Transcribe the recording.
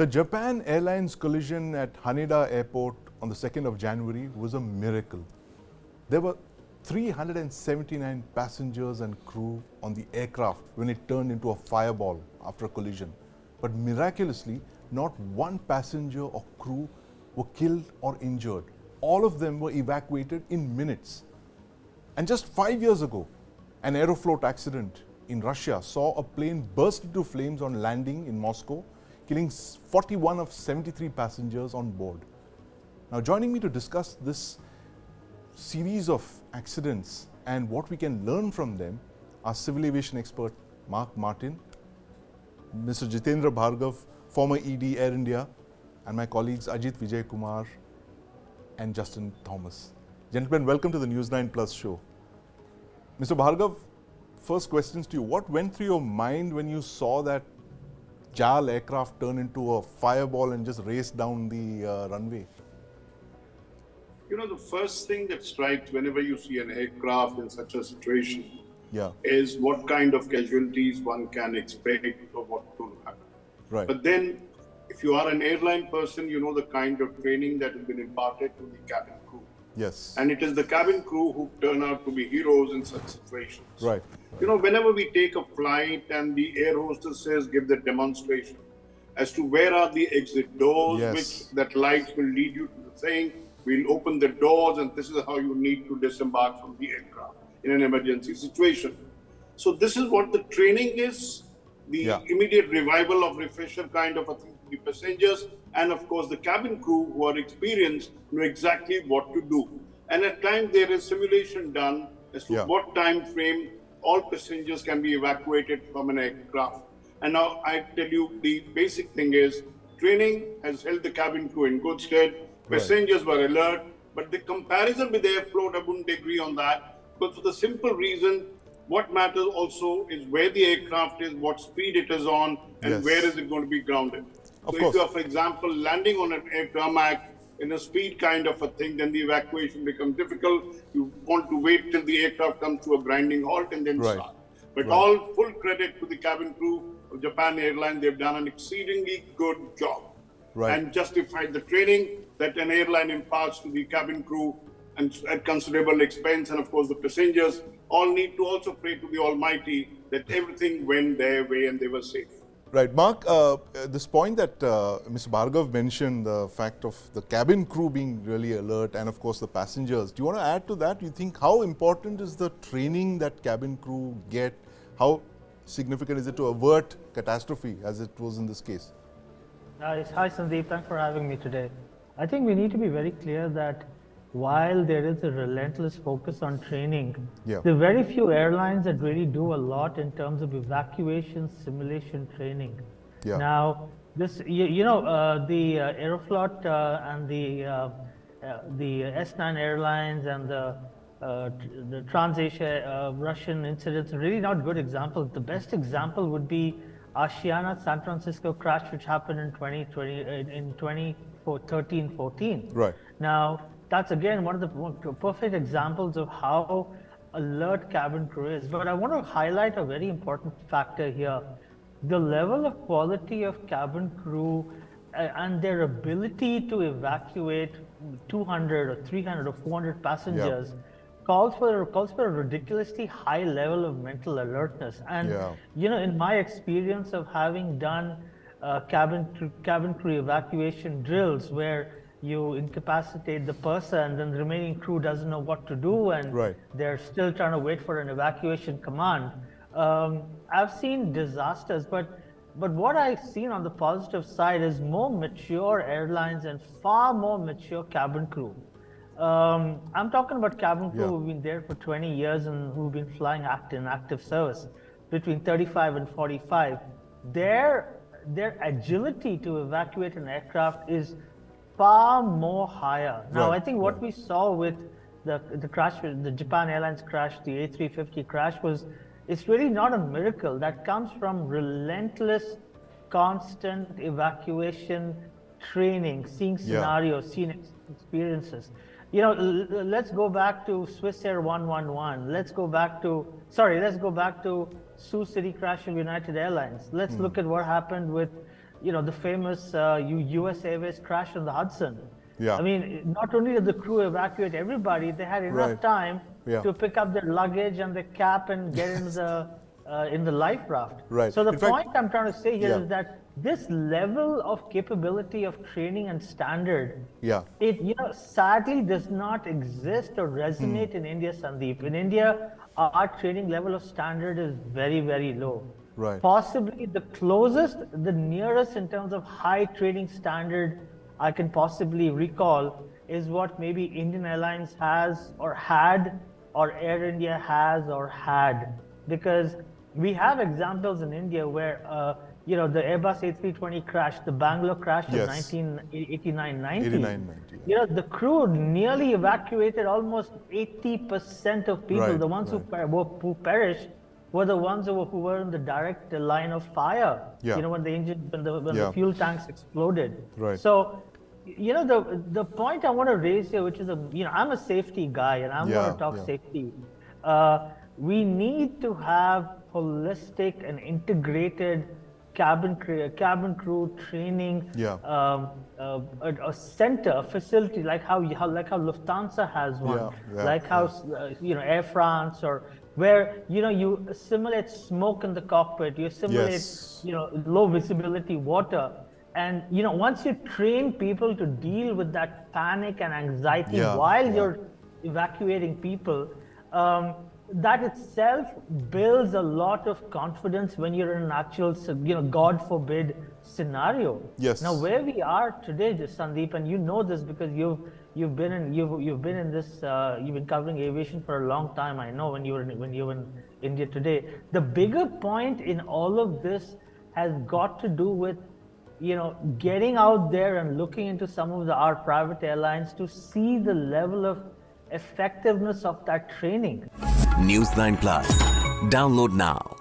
The Japan Airlines collision at Haneda Airport on the 2nd of January was a miracle. There were 379 passengers and crew on the aircraft when it turned into a fireball after a collision. But miraculously, not one passenger or crew were killed or injured. All of them were evacuated in minutes. And just 5 years ago, an Aeroflot accident in Russia saw a plane burst into flames on landing in Moscow, killing 41 of 73 passengers on board. Now, joining me to discuss this series of accidents and what we can learn from them are civil aviation expert Mark Martin, Mr. Jitendra Bhargav, former ED Air India, and my colleagues Ajith, Vijay, Kumar, and Justin Thomas. Gentlemen, welcome to the News9 Plus show. Mr. Bhargav, first questions to you. What went through your mind when you saw that JAL aircraft turn into a fireball and just race down the runway? You know, the first thing that strikes whenever you see an aircraft in such a situation is what kind of casualties one can expect or what will happen. Right. But then, if you are an airline person, you know the kind of training that has been imparted to the cabin crew. Yes. And it is the cabin crew who turn out to be heroes in such situations. Right. You know, whenever we take a flight and the air hostesses give the demonstration as to where are the exit doors, which that lights will lead you to the thing, we'll open the doors and this is how you need to disembark from the aircraft in an emergency situation. So this is what the training is, the immediate revival of refresher kind of a thing to the passengers, and of course the cabin crew who are experienced know exactly what to do. And at times there is simulation done as to what time frame all passengers can be evacuated from an aircraft. And now I tell you, the basic thing is training has held the cabin crew in good stead. Passengers were alert, but the comparison with Aeroflot, I wouldn't agree on that. But for the simple reason, what matters also is where the aircraft is, what speed it is on, and where is it going to be grounded. So if you are, for example, landing on an air tarmac in a speed kind of a thing, then the evacuation becomes difficult. You want to wait till the aircraft comes to a grinding halt and then start. But all full credit to the cabin crew of Japan Airlines. They've done an exceedingly good job and justified the training that an airline imparts to the cabin crew and at considerable expense. And of course, the passengers all need to also pray to the Almighty that everything went their way and they were safe. Right. Mark, this point that Mr. Bhargav mentioned, the fact of the cabin crew being really alert and of course the passengers. Do you want to add to that? Do you think how important is the training that cabin crew get? How significant is it to avert catastrophe as it was in this case? Hi Sandeep, thanks for having me today. I think we need to be very clear that while there is a relentless focus on training, there are very few airlines that really do a lot in terms of evacuation simulation training. Now, this, the Aeroflot and the S9 Airlines and the Trans-Asia Russian incidents are really not good examples. The best example would be Asiana San Francisco crash, which happened in 2013-14. Right. Now, that's again one of the perfect examples of how alert cabin crew is. But I want to highlight a very important factor here. The level of quality of cabin crew and their ability to evacuate 200 or 300 or 400 passengers calls for a ridiculously high level of mental alertness. And you know, in my experience of having done cabin crew evacuation drills where you incapacitate the person and then the remaining crew doesn't know what to do and they're still trying to wait for an evacuation command. I've seen disasters, but what I've seen on the positive side is more mature airlines and far more mature cabin crew. I'm talking about cabin crew who've been there for 20 years and who've been flying in active service between 35 and 45. Their agility to evacuate an aircraft is far more higher. Now, I think what we saw with the crash, the Japan Airlines crash, the A350 crash it's really not a miracle. That comes from relentless, constant evacuation training, seeing scenarios, seeing experiences. You know, let's go back to Swiss Air 111. Let's go back to Sioux City crash of United Airlines. Let's look at what happened with the famous US Airways crash on the Hudson. Yeah. I mean, not only did the crew evacuate everybody, they had enough Right. time Yeah. to pick up their luggage and their cap and get in the life raft. Right. So the In fact- point I'm trying to say here Yeah. is that this level of capability of training and standard, Yeah. it sadly does not exist or resonate in India, Sandeep. In India, our training level of standard is very, very low. Right. Possibly the closest, the nearest in terms of high training standard I can possibly recall is what maybe Indian Airlines has or had, or Air India has or had. Because we have examples in India where, the Airbus A320 crash, the Bangalore crash in Yes. 1989-90. 89-90. The crew nearly evacuated almost 80% of people. Right, The ones who perished were the ones who were in the direct line of fire. Yeah. When the engine, when the Yeah. fuel tanks exploded. Right. So, the point I want to raise here, which is I'm a safety guy, and I'm going Yeah, to talk yeah. safety. We need to have holistic and integrated cabin crew training. Yeah. A center, a facility like how Lufthansa has one, Yeah, yeah, like how Air France, or where you simulate smoke in the cockpit, you simulate Yes. low visibility water, and once you train people to deal with that panic and anxiety Yeah, while yeah. you're evacuating people, that itself builds a lot of confidence when you're in an actual, God forbid scenario. Yes. Now, where we are today, Sandeep, and you know this because you've been in this, you've been covering aviation for a long time. I know when you were in India today. The bigger point in all of this has got to do with getting out there and looking into some of our private airlines to see the level of effectiveness of that training. News9 Plus. Download now.